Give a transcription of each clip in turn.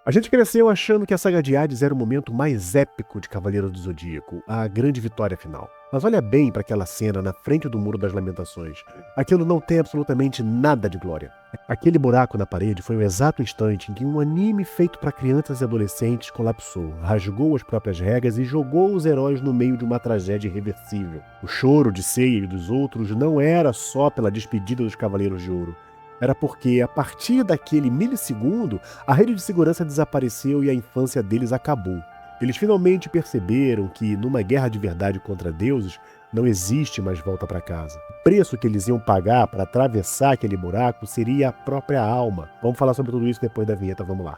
A gente cresceu achando que a saga de Hades era o momento mais épico de Cavaleiro do Zodíaco, a grande vitória final. Mas olha bem para aquela cena na frente do Muro das Lamentações. Aquilo não tem absolutamente nada de glória. Aquele buraco na parede foi o exato instante em que um anime feito para crianças e adolescentes colapsou, rasgou as próprias regras e jogou os heróis no meio de uma tragédia irreversível. O choro de Seiya e dos outros não era só pela despedida dos Cavaleiros de Ouro. Era porque, a partir daquele milissegundo, a rede de segurança desapareceu e a infância deles acabou. Eles finalmente perceberam que, numa guerra de verdade contra deuses, não existe mais volta para casa. O preço que eles iam pagar para atravessar aquele buraco seria a própria alma. Vamos falar sobre tudo isso depois da vinheta, vamos lá.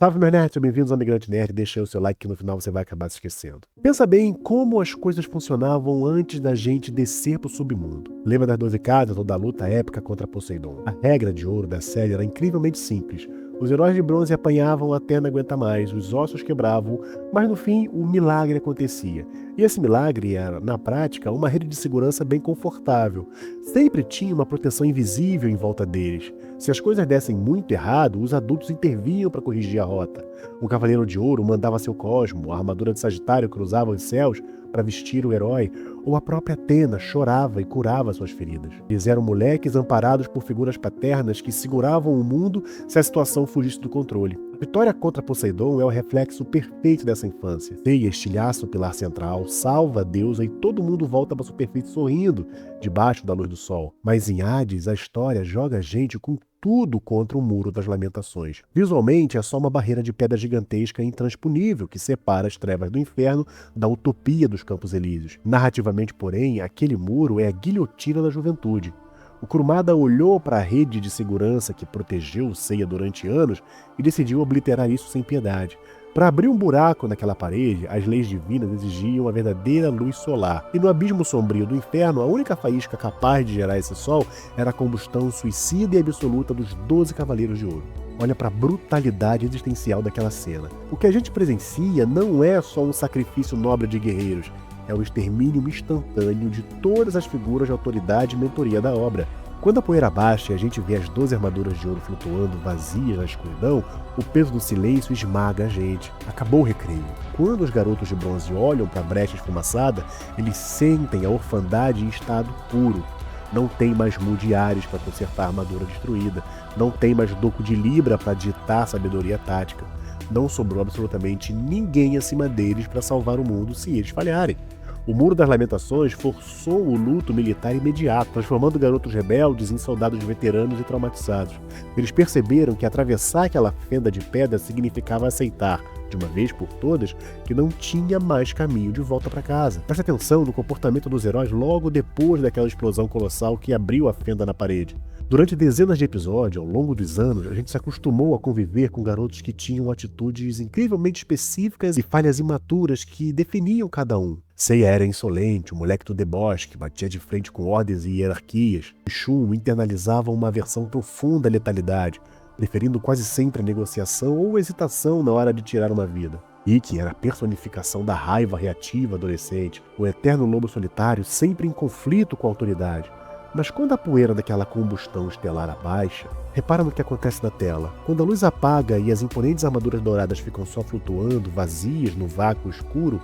Salve, meus nerds, bem-vindos ao Migrante Nerd. Deixa aí o seu like que no final você vai acabar se esquecendo. Pensa bem como as coisas funcionavam antes da gente descer pro submundo. Lembra das 12 casas ou da luta épica contra Poseidon? A regra de ouro da série era incrivelmente simples. Os heróis de bronze apanhavam até não aguentar mais, os ossos quebravam, mas no fim o milagre acontecia. E esse milagre era, na prática, uma rede de segurança bem confortável. Sempre tinha uma proteção invisível em volta deles. Se as coisas dessem muito errado, os adultos intervinham para corrigir a rota. O Cavaleiro de Ouro mandava seu cosmo, a armadura de Sagitário cruzava os céus para vestir o herói, ou a própria Atena chorava e curava suas feridas. Eles eram moleques amparados por figuras paternas que seguravam o mundo se a situação fugisse do controle. A vitória contra Poseidon é o reflexo perfeito dessa infância. Seiya estilhaça o pilar central, salva a deusa e todo mundo volta para a superfície sorrindo, debaixo da luz do sol. Mas em Hades, a história joga a gente com tudo contra o Muro das Lamentações. Visualmente, é só uma barreira de pedra gigantesca e intransponível que separa as trevas do inferno da utopia dos Campos Elíseos. Narrativamente, porém, aquele muro é a guilhotina da juventude. O Kurumada olhou para a rede de segurança que protegeu o Seiya durante anos e decidiu obliterar isso sem piedade. Para abrir um buraco naquela parede, as leis divinas exigiam a verdadeira luz solar. E no abismo sombrio do inferno, a única faísca capaz de gerar esse sol era a combustão suicida e absoluta dos 12 Cavaleiros de Ouro. Olha para a brutalidade existencial daquela cena. O que a gente presencia não é só um sacrifício nobre de guerreiros, é o extermínio instantâneo de todas as figuras de autoridade e mentoria da obra. Quando a poeira baixa e a gente vê as 12 armaduras de ouro flutuando vazias na escuridão, o peso do silêncio esmaga a gente. Acabou o recreio. Quando os garotos de bronze olham para a brecha esfumaçada, eles sentem a orfandade em estado puro. Não tem mais Mundiares para consertar a armadura destruída. Não tem mais Doku de Libra para ditar sabedoria tática. Não sobrou absolutamente ninguém acima deles para salvar o mundo se eles falharem. O Muro das Lamentações forçou o luto militar imediato, transformando garotos rebeldes em soldados veteranos e traumatizados. Eles perceberam que atravessar aquela fenda de pedra significava aceitar, de uma vez por todas, que não tinha mais caminho de volta para casa. Preste atenção no comportamento dos heróis logo depois daquela explosão colossal que abriu a fenda na parede. Durante dezenas de episódios, ao longo dos anos, a gente se acostumou a conviver com garotos que tinham atitudes incrivelmente específicas e falhas imaturas que definiam cada um. Seiya era insolente, o moleque do deboche, que batia de frente com ordens e hierarquias. Shun internalizava uma aversão profunda à letalidade, preferindo quase sempre a negociação ou hesitação na hora de tirar uma vida. Ikki era a personificação da raiva reativa adolescente, o eterno lobo solitário sempre em conflito com a autoridade. Mas quando a poeira daquela combustão estelar abaixa, repara no que acontece na tela. Quando a luz apaga e as imponentes armaduras douradas ficam só flutuando, vazias no vácuo escuro,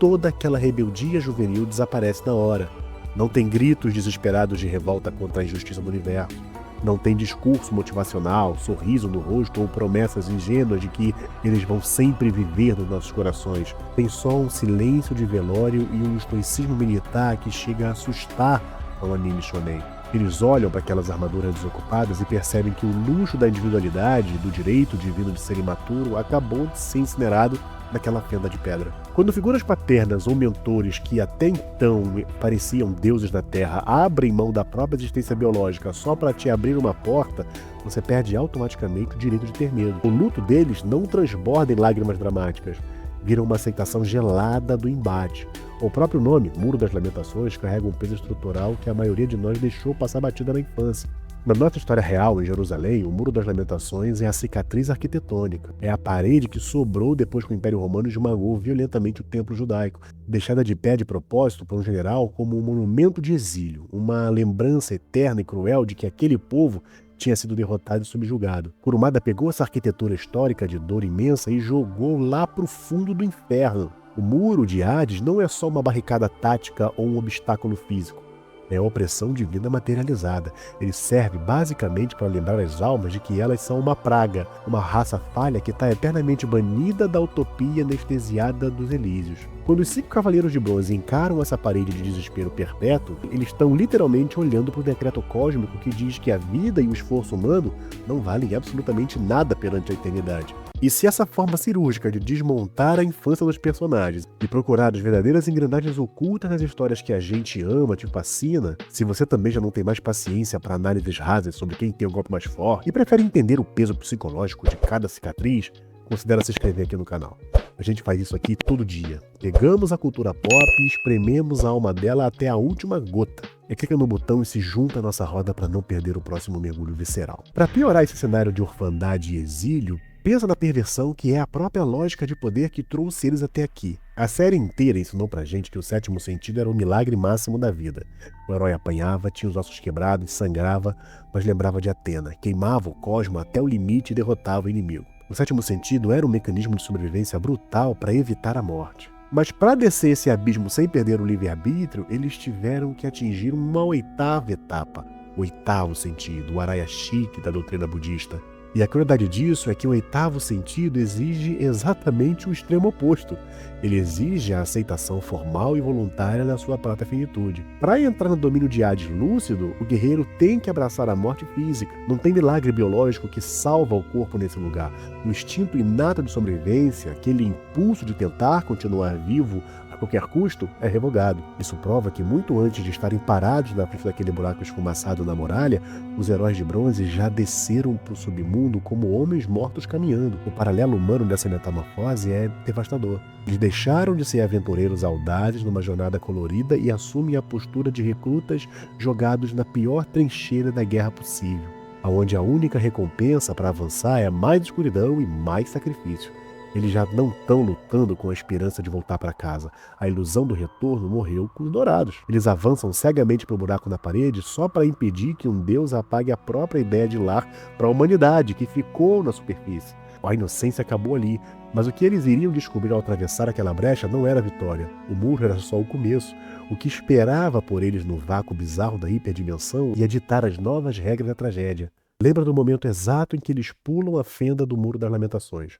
toda aquela rebeldia juvenil desaparece na hora. Não tem gritos desesperados de revolta contra a injustiça do universo. Não tem discurso motivacional, sorriso no rosto ou promessas ingênuas de que eles vão sempre viver nos nossos corações. Tem só um silêncio de velório e um estoicismo militar que chega a assustar ao anime shonen. Eles olham para aquelas armaduras desocupadas e percebem que o luxo da individualidade e do direito divino de ser imaturo acabou de ser incinerado naquela fenda de pedra. Quando figuras paternas ou mentores que até então pareciam deuses da Terra abrem mão da própria existência biológica só para te abrir uma porta, você perde automaticamente o direito de ter medo. O luto deles não transborda em lágrimas dramáticas, vira uma aceitação gelada do embate. O próprio nome, Muro das Lamentações, carrega um peso estrutural que a maioria de nós deixou passar batida na infância. Na nossa história real, em Jerusalém, o Muro das Lamentações é a cicatriz arquitetônica. É a parede que sobrou depois que o Império Romano esmagou violentamente o templo judaico, deixada de pé de propósito por um general como um monumento de exílio, uma lembrança eterna e cruel de que aquele povo tinha sido derrotado e subjugado. Kurumada pegou essa arquitetura histórica de dor imensa e jogou lá para o fundo do inferno. O Muro de Hades não é só uma barricada tática ou um obstáculo físico. É a opressão divina materializada. Ele serve basicamente para lembrar as almas de que elas são uma praga, uma raça falha que está eternamente banida da utopia anestesiada dos Elísios. Quando os 5 cavaleiros de bronze encaram essa parede de desespero perpétuo, eles estão literalmente olhando para o decreto cósmico que diz que a vida e o esforço humano não valem absolutamente nada perante a eternidade. E se essa forma cirúrgica de desmontar a infância dos personagens e procurar as verdadeiras engrenagens ocultas nas histórias que a gente ama te fascina, se você também já não tem mais paciência para análises rasas sobre quem tem o golpe mais forte e prefere entender o peso psicológico de cada cicatriz, considere se inscrever aqui no canal. A gente faz isso aqui todo dia. Pegamos a cultura pop e esprememos a alma dela até a última gota. Clica no botão e se junta à nossa roda para não perder o próximo mergulho visceral. Para piorar esse cenário de orfandade e exílio, pensa na perversão que é a própria lógica de poder que trouxe eles até aqui. A série inteira ensinou pra gente que o 7º sentido era o milagre máximo da vida. O herói apanhava, tinha os ossos quebrados, sangrava, mas lembrava de Atena, queimava o cosmo até o limite e derrotava o inimigo. O 7º sentido era um mecanismo de sobrevivência brutal para evitar a morte. Mas para descer esse abismo sem perder o livre-arbítrio, eles tiveram que atingir uma 8ª etapa, o 8º sentido, o Araya-Shikti da doutrina budista. E a crueldade disso é que o 8º sentido exige exatamente o extremo oposto. Ele exige a aceitação formal e voluntária da sua própria finitude. Para entrar no domínio de Hades lúcido, o guerreiro tem que abraçar a morte física. Não tem milagre biológico que salva o corpo nesse lugar. O instinto inato de sobrevivência, aquele impulso de tentar continuar vivo a qualquer custo, é revogado. Isso prova que muito antes de estarem parados na frente daquele buraco esfumaçado na muralha, os heróis de bronze já desceram para o submundo como homens mortos caminhando. O paralelo humano dessa metamorfose é devastador. Eles deixaram de ser aventureiros audazes numa jornada colorida e assumem a postura de recrutas jogados na pior trincheira da guerra possível, onde a única recompensa para avançar é mais escuridão e mais sacrifício. Eles já não estão lutando com a esperança de voltar para casa. A ilusão do retorno morreu com os dourados. Eles avançam cegamente para o buraco na parede só para impedir que um deus apague a própria ideia de lar para a humanidade que ficou na superfície. A inocência acabou ali, mas o que eles iriam descobrir ao atravessar aquela brecha não era a vitória. O muro era só o começo. O que esperava por eles no vácuo bizarro da hiperdimensão ia ditar as novas regras da tragédia. Lembra do momento exato em que eles pulam a fenda do Muro das Lamentações.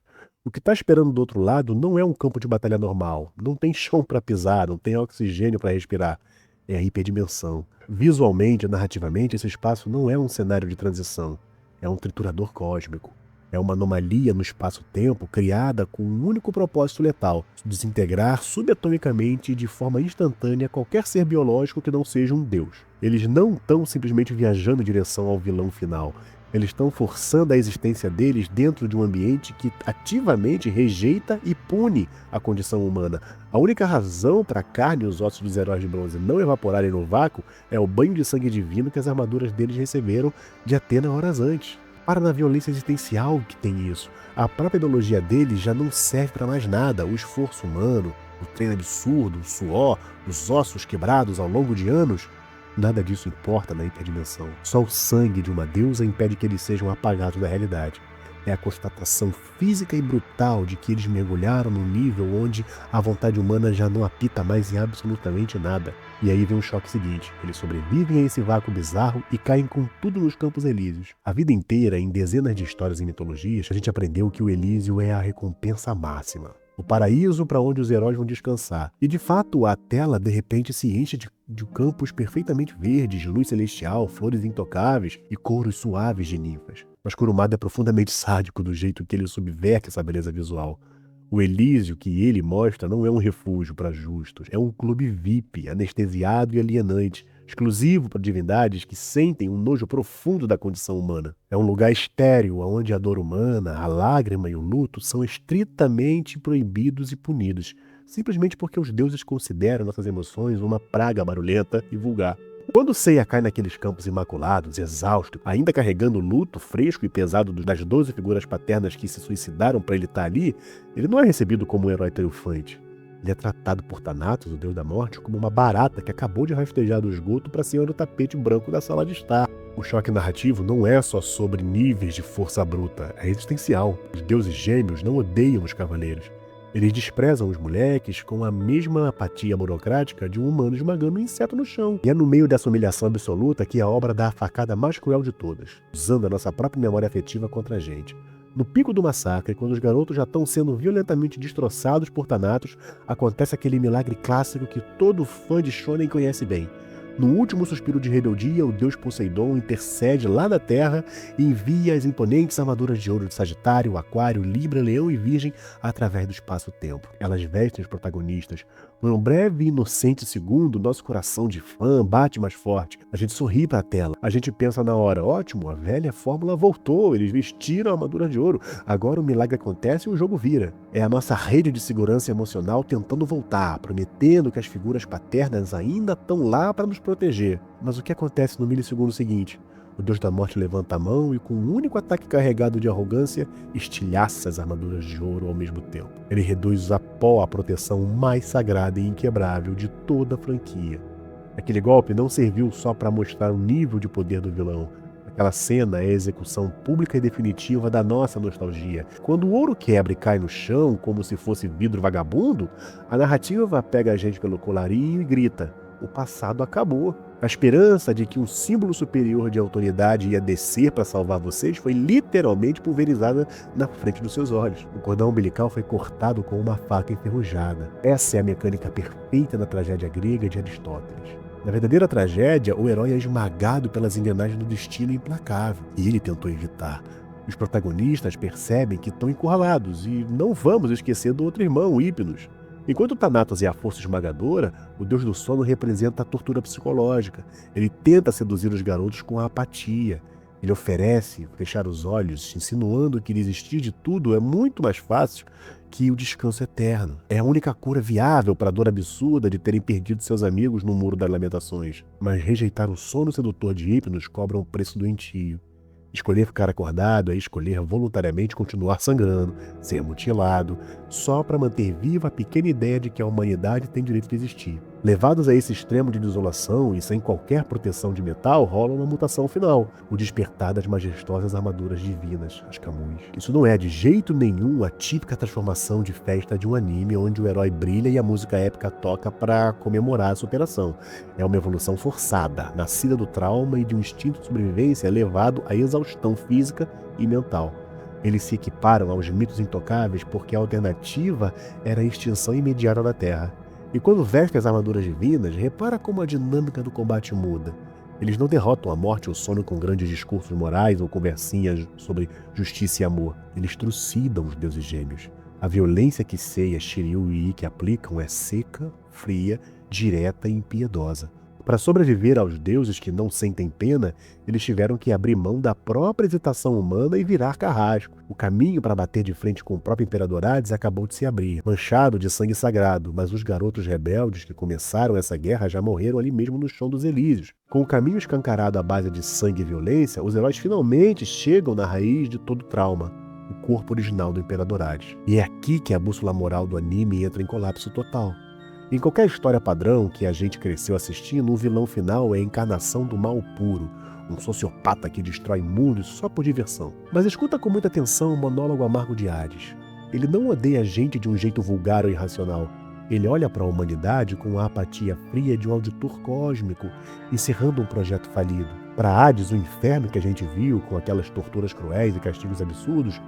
O que está esperando do outro lado não é um campo de batalha normal. Não tem chão para pisar, não tem oxigênio para respirar. É a hiperdimensão. Visualmente, narrativamente, esse espaço não é um cenário de transição. É um triturador cósmico. É uma anomalia no espaço-tempo criada com um único propósito letal: desintegrar subatomicamente e de forma instantânea qualquer ser biológico que não seja um deus. Eles não estão simplesmente viajando em direção ao vilão final. Eles estão forçando a existência deles dentro de um ambiente que ativamente rejeita e pune a condição humana. A única razão para a carne e os ossos dos heróis de bronze não evaporarem no vácuo é o banho de sangue divino que as armaduras deles receberam de Atena horas antes. Para na violência existencial que tem isso. A própria ideologia deles já não serve para mais nada. O esforço humano, o treino absurdo, o suor, os ossos quebrados ao longo de anos, nada disso importa na hiperdimensão. Só o sangue de uma deusa impede que eles sejam apagados da realidade. É a constatação física e brutal de que eles mergulharam num nível onde a vontade humana já não apita mais em absolutamente nada. E aí vem o choque seguinte: eles sobrevivem a esse vácuo bizarro e caem com tudo nos Campos Elíseos. A vida inteira, em dezenas de histórias e mitologias, a gente aprendeu que o Elísio é a recompensa máxima. O paraíso para onde os heróis vão descansar. E de fato, a tela de repente se enche de campos perfeitamente verdes, luz celestial, flores intocáveis e coros suaves de ninfas. Mas Kurumada é profundamente sádico do jeito que ele subverte essa beleza visual. O Elísio que ele mostra não é um refúgio para justos, é um clube VIP, anestesiado e alienante, exclusivo para divindades que sentem um nojo profundo da condição humana. É um lugar estéril, onde a dor humana, a lágrima e o luto são estritamente proibidos e punidos, simplesmente porque os deuses consideram nossas emoções uma praga barulhenta e vulgar. Quando Seiya cai naqueles campos imaculados, exausto, ainda carregando o luto fresco e pesado das 12 figuras paternas que se suicidaram para ele estar ali, ele não é recebido como um herói triunfante. Ele é tratado por Thanatos, o deus da morte, como uma barata que acabou de rastejar do esgoto para cima do tapete branco da sala de estar. O choque narrativo não é só sobre níveis de força bruta, é existencial. Os deuses gêmeos não odeiam os cavaleiros. Eles desprezam os moleques com a mesma apatia burocrática de um humano esmagando um inseto no chão. E é no meio dessa humilhação absoluta que a obra dá a facada mais cruel de todas, usando a nossa própria memória afetiva contra a gente. No pico do massacre, quando os garotos já estão sendo violentamente destroçados por Thanatos, acontece aquele milagre clássico que todo fã de Shonen conhece bem. No último suspiro de rebeldia, o deus Poseidon intercede lá da Terra e envia as imponentes armaduras de ouro de Sagitário, Aquário, Libra, Leão e Virgem através do espaço-tempo. Elas vestem os protagonistas. Por um breve e inocente segundo, nosso coração de fã bate mais forte. A gente sorri para a tela. A gente pensa na hora, ótimo, a velha fórmula voltou, eles vestiram a armadura de ouro. Agora o milagre acontece e o jogo vira. É a nossa rede de segurança emocional tentando voltar, prometendo que as figuras paternas ainda estão lá para nos proteger. Mas o que acontece no milissegundo seguinte? O deus da morte levanta a mão e, com um único ataque carregado de arrogância, estilhaça as armaduras de ouro ao mesmo tempo. Ele reduz a pó a proteção mais sagrada e inquebrável de toda a franquia. Aquele golpe não serviu só para mostrar o nível de poder do vilão. Aquela cena é a execução pública e definitiva da nossa nostalgia. Quando o ouro quebra e cai no chão, como se fosse vidro vagabundo, a narrativa pega a gente pelo colarinho e grita: o passado acabou. A esperança de que um símbolo superior de autoridade ia descer para salvar vocês foi literalmente pulverizada na frente dos seus olhos. O cordão umbilical foi cortado com uma faca enferrujada. Essa é a mecânica perfeita da tragédia grega de Aristóteles. Na verdadeira tragédia, o herói é esmagado pelas engrenagens do destino implacável, e ele tentou evitar. Os protagonistas percebem que estão encurralados, e não vamos esquecer do outro irmão, Hipnos. Enquanto Thanatos é a força esmagadora, o deus do sono representa a tortura psicológica. Ele tenta seduzir os garotos com a apatia. Ele oferece fechar os olhos, insinuando que desistir de tudo é muito mais fácil que o descanso eterno. É a única cura viável para a dor absurda de terem perdido seus amigos no Muro das Lamentações. Mas rejeitar o sono sedutor de Hipnos cobra um preço doentio. Escolher ficar acordado é escolher voluntariamente continuar sangrando, ser mutilado, só para manter viva a pequena ideia de que a humanidade tem direito de existir. Levados a esse extremo de desolação e sem qualquer proteção de metal, rola uma mutação final, o despertar das majestosas armaduras divinas, as Camus. Isso não é de jeito nenhum a típica transformação de festa de um anime onde o herói brilha e a música épica toca para comemorar a superação. É uma evolução forçada, nascida do trauma e de um instinto de sobrevivência levado à exaustão física e mental. Eles se equiparam aos mitos intocáveis porque a alternativa era a extinção imediata da Terra. E quando vestem as armaduras divinas, repara como a dinâmica do combate muda. Eles não derrotam a morte ou o sono com grandes discursos morais ou conversinhas sobre justiça e amor. Eles trucidam os deuses gêmeos. A violência que Seiya, Shiryu e Ikki aplicam é seca, fria, direta e impiedosa. Para sobreviver aos deuses que não sentem pena, eles tiveram que abrir mão da própria hesitação humana e virar carrasco. O caminho para bater de frente com o próprio Imperador Hades acabou de se abrir, manchado de sangue sagrado, mas os garotos rebeldes que começaram essa guerra já morreram ali mesmo no chão dos Elísios. Com o caminho escancarado à base de sangue e violência, os heróis finalmente chegam na raiz de todo trauma, o corpo original do Imperador Hades. E é aqui que a bússola moral do anime entra em colapso total. Em qualquer história padrão que a gente cresceu assistindo, o vilão final é a encarnação do mal puro, um sociopata que destrói mundos só por diversão. Mas escuta com muita atenção o monólogo amargo de Hades. Ele não odeia a gente de um jeito vulgar ou irracional. Ele olha para a humanidade com a apatia fria de um auditor cósmico, encerrando um projeto falido. Para Hades, o inferno que a gente viu, com aquelas torturas cruéis e castigos absurdos,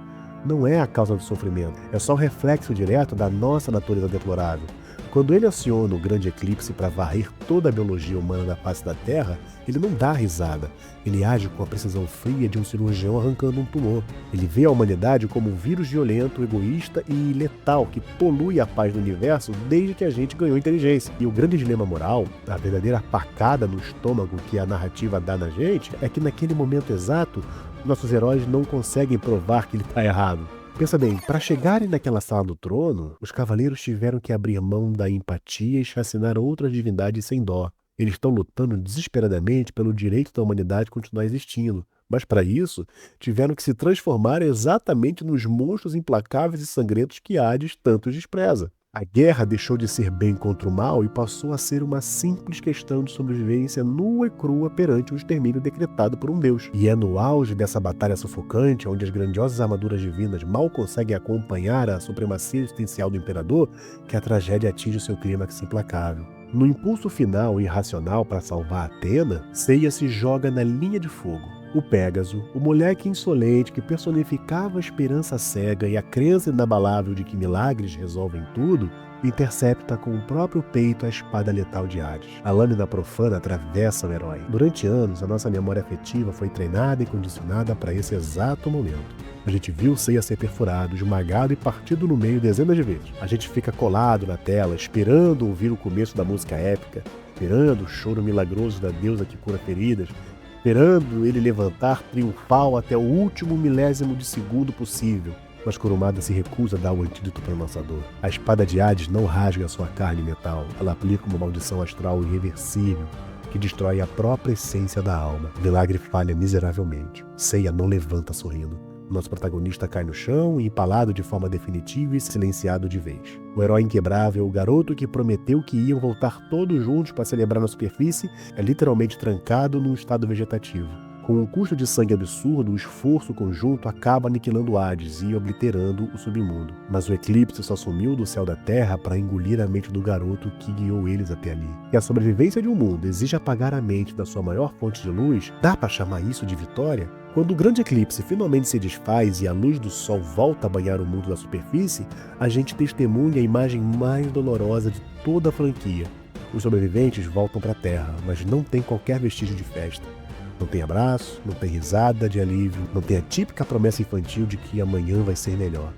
não é a causa do sofrimento, é só o reflexo direto da nossa natureza deplorável. Quando ele aciona o grande eclipse para varrer toda a biologia humana da face da Terra, ele não dá risada. Ele age com a precisão fria de um cirurgião arrancando um tumor. Ele vê a humanidade como um vírus violento, egoísta e letal que polui a paz do universo desde que a gente ganhou inteligência. E o grande dilema moral, a verdadeira facada no estômago que a narrativa dá na gente, é que naquele momento exato, nossos heróis não conseguem provar que ele está errado. Pensa bem, para chegarem naquela sala do trono, os cavaleiros tiveram que abrir mão da empatia e chacinar outras divindades sem dó. Eles estão lutando desesperadamente pelo direito da humanidade continuar existindo. Mas para isso, tiveram que se transformar exatamente nos monstros implacáveis e sangrentos que Hades tanto despreza. A guerra deixou de ser bem contra o mal e passou a ser uma simples questão de sobrevivência nua e crua perante o extermínio decretado por um deus. E é no auge dessa batalha sufocante, onde as grandiosas armaduras divinas mal conseguem acompanhar a supremacia existencial do imperador, que a tragédia atinge seu clímax implacável. No impulso final e irracional para salvar Atena, Ceia se joga na linha de fogo. O Pégaso, o moleque insolente que personificava a esperança cega e a crença inabalável de que milagres resolvem tudo, intercepta com o próprio peito a espada letal de Hades. A lâmina profana atravessa o herói. Durante anos, a nossa memória afetiva foi treinada e condicionada para esse exato momento. A gente viu Ceia ser perfurado, esmagado e partido no meio dezenas de vezes. A gente fica colado na tela, esperando ouvir o começo da música épica, esperando o choro milagroso da deusa que cura feridas, esperando ele levantar triunfal até o último milésimo de segundo possível. Mas Kurumada se recusa a dar o antídoto para o lançador. A espada de Hades não rasga sua carne e metal. Ela aplica uma maldição astral irreversível que destrói a própria essência da alma. O milagre falha miseravelmente. Ceia não levanta sorrindo. Nosso protagonista cai no chão, empalado de forma definitiva e silenciado de vez. O herói inquebrável, o garoto que prometeu que iam voltar todos juntos para celebrar na superfície, é literalmente trancado num estado vegetativo. Com um custo de sangue absurdo, o esforço conjunto acaba aniquilando Hades e obliterando o submundo. Mas o eclipse só sumiu do céu da terra para engolir a mente do garoto que guiou eles até ali. E a sobrevivência de um mundo exige apagar a mente da sua maior fonte de luz, dá para chamar isso de vitória? Quando o grande eclipse finalmente se desfaz e a luz do sol volta a banhar o mundo da superfície, a gente testemunha a imagem mais dolorosa de toda a franquia. Os sobreviventes voltam para a Terra, mas não tem qualquer vestígio de festa. Não tem abraço, não tem risada de alívio, não tem a típica promessa infantil de que amanhã vai ser melhor.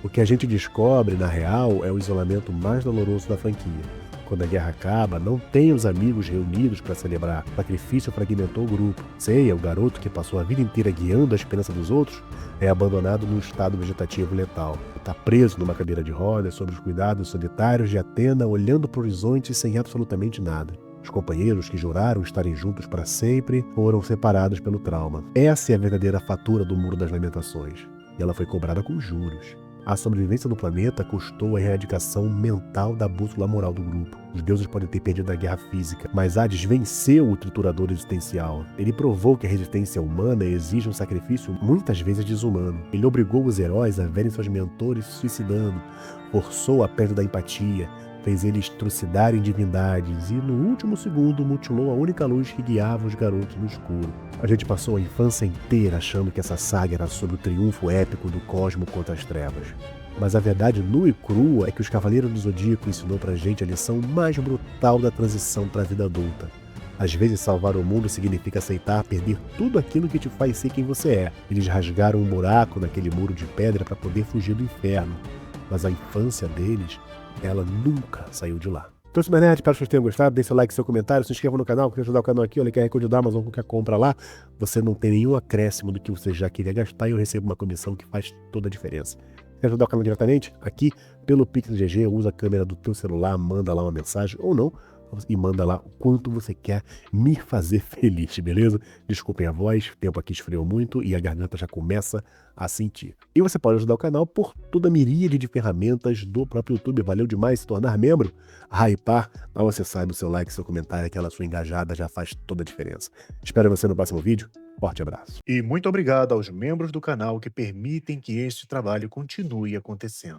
O que a gente descobre, na real, é o isolamento mais doloroso da franquia. Quando a guerra acaba, não tem os amigos reunidos para celebrar. O sacrifício fragmentou o grupo. Ceia, o garoto que passou a vida inteira guiando a esperança dos outros, é abandonado num estado vegetativo letal. Está preso numa cadeira de rodas sob os cuidados solitários de Atena, olhando para o horizonte sem absolutamente nada. Os companheiros que juraram estarem juntos para sempre foram separados pelo trauma. Essa é a verdadeira fatura do Muro das Lamentações. E ela foi cobrada com juros. A sobrevivência do planeta custou a erradicação mental da bússola moral do grupo. Os deuses podem ter perdido a guerra física, mas Hades venceu o triturador existencial. Ele provou que a resistência humana exige um sacrifício muitas vezes desumano. Ele obrigou os heróis a verem seus mentores se suicidando, forçou a perda da empatia, fez eles trucidarem divindades e, no último segundo, mutilou a única luz que guiava os garotos no escuro. A gente passou a infância inteira achando que essa saga era sobre o triunfo épico do cosmo contra as trevas. Mas a verdade nua e crua é que os Cavaleiros do Zodíaco ensinou pra gente a lição mais brutal da transição para a vida adulta. Às vezes salvar o mundo significa aceitar perder tudo aquilo que te faz ser quem você é. Eles rasgaram um buraco naquele muro de pedra para poder fugir do inferno. Mas a infância deles, ela nunca saiu de lá. Então, se espero que vocês tenham gostado. Deixe seu like, seu comentário, se inscreva no canal, quer ajudar o canal aqui, olha que é recorde da Amazon, qualquer compra lá, você não tem nenhum acréscimo do que você já queria gastar e eu recebo uma comissão que faz toda a diferença. Quer ajudar o canal diretamente? Aqui, pelo Pix GG, usa a câmera do teu celular, manda lá uma mensagem ou não, e manda lá o quanto você quer me fazer feliz, beleza? Desculpem a voz, o tempo aqui esfriou muito e a garganta já começa a sentir. E você pode ajudar o canal por toda a miríade de ferramentas do próprio YouTube. Valeu demais se tornar membro, hypar, mas você sabe, o seu like, seu comentário, aquela sua engajada já faz toda a diferença. Espero você no próximo vídeo. Forte abraço. E muito obrigado aos membros do canal que permitem que este trabalho continue acontecendo.